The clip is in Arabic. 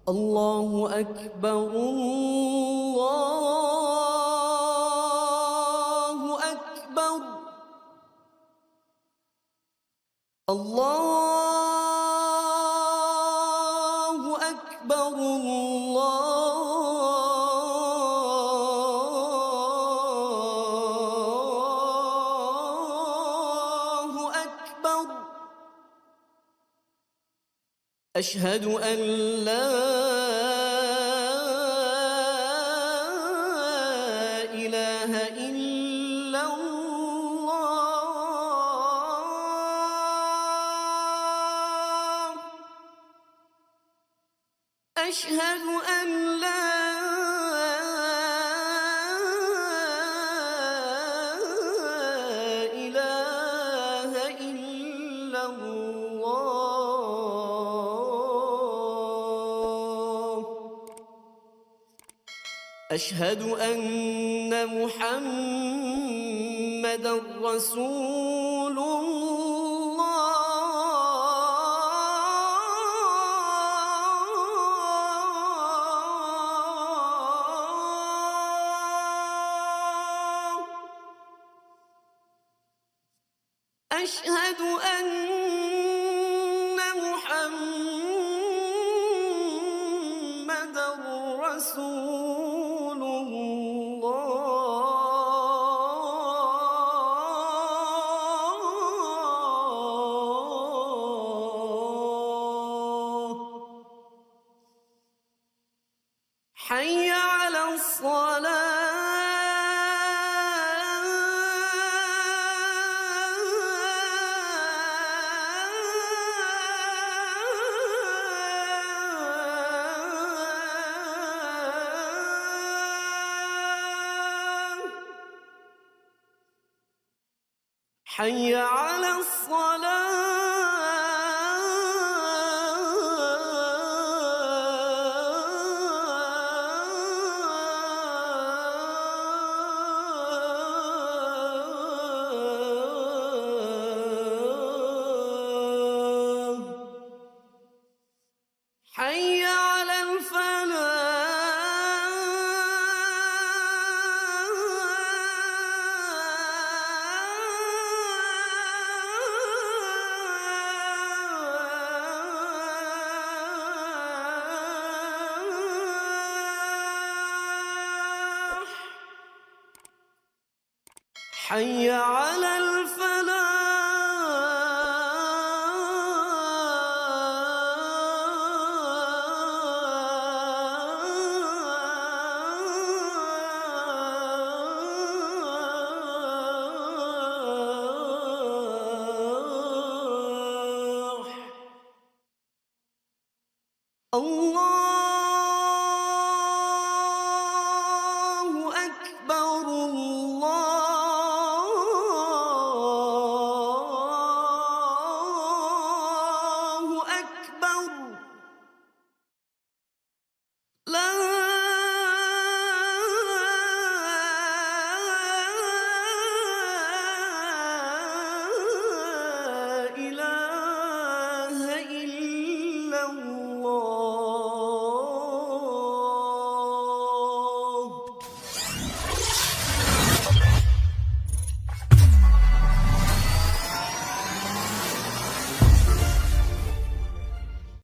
الله أكبر الله أكبر الله أكبر الله أكبر أشهد أن لا إله إلا الله أشهد أن لا إله إلا الله أشهد أن محمدًا رسول الله أشهد أن محمدًا رسول الله حي على الصلاة حي على الصلاة حي على الفلاح حي على الفلاح الله